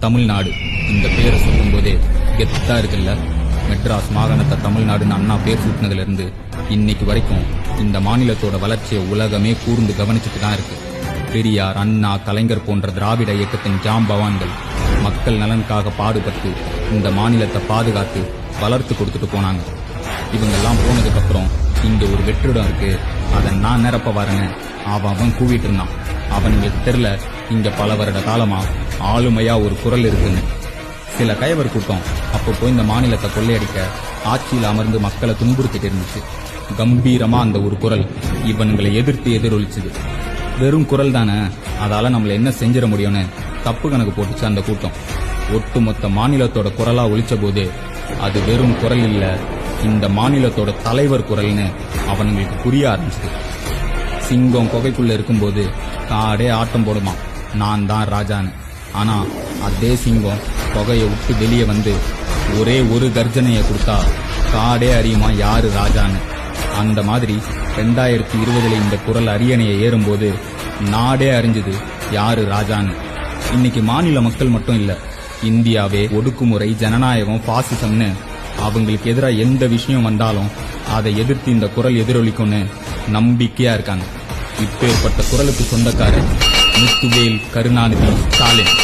தமிழ்நாடு இந்த பேரை சொல்லும் போதே கெத்தா இருக்குல்ல. மெட்ராஸ் மாகாணத்தை தமிழ்நாடுன்னு அண்ணா பேர் சூட்டினதுல இருந்து இன்னைக்கு வரைக்கும் இந்த மாநிலத்தோட வளர்ச்சியை உலகமே கூர்ந்து கவனிச்சுட்டு தான் இருக்கு. பெரியார், அண்ணா, கலைஞர் போன்ற திராவிட இயக்கத்தின் ஜாம்பவான்கள் மக்கள் நலனுக்காக பாடுபட்டு இந்த மாநிலத்தை பாதுகாத்து வளர்த்து கொடுத்துட்டு போனாங்க. இவங்கெல்லாம் போனதுக்கு அப்புறம் இங்க ஒரு வெற்றிடம் இருக்கு, அதை நான் நிரப்ப வரேன்னு அவன் கூவிட்டு இருந்தான். அவனுங்களுக்கு தெரியல இங்க பல வருட காலமா ஆளுமையா ஒரு குரல் இருக்குன்னு. சில கயவர் கூட்டம் அப்பப்போ இந்த மாநிலத்தை கொள்ளையடிக்க ஆட்சியில் அமர்ந்து மக்களை துன்புறுத்திட்டு இருந்துச்சு. கம்பீரமா அந்த ஒரு குரல் இவன்களை எதிர்த்து எதிரொலிச்சுது. வெறும் குரல் தானே, அதால நம்மள என்ன செஞ்சிட முடியும்னு தப்பு கணக்கு போட்டுச்சு அந்த கூட்டம். ஒட்டுமொத்த மாநிலத்தோட குரலா ஒலிச்ச போது அது வெறும் குரல் இல்ல, இந்த மாநிலத்தோட தலைவர் குரல்னு அவனுங்களுக்கு புரிய ஆரம்பிச்சது. சிங்கம் குகைக்குள்ள இருக்கும்போது காடே ஆட்டம் போடுமா, நான் தான் ராஜான்னு. ஆனா அதே சிங்கம் குகையை விட்டு வெளியே வந்து ஒரே ஒரு கர்ஜனையை கொடுத்தா காடே அறியுமா யாரு ராஜான்னு. அந்த மாதிரி 2020 இந்த குரல் அரியணையை ஏறும்போது நாடே அறிஞ்சது யாரு ராஜான்னு. இன்னைக்கு மாநில மக்கள் மட்டும் இல்ல, இந்தியாவே ஒடுக்குமுறை, ஜனநாயகம், பாசிசம்னு அவங்களுக்கு எதிராக எந்த விஷயம் வந்தாலும் அதை எதிர்த்து இந்த குரல் எதிரொலிக்கும்னு நம்பிக்கையா இருக்காங்க. இப்பேற்பட்ட குரலுக்கு சொந்தக்காரர் முத்துவேல் கருணாநிதி ஸ்டாலின்.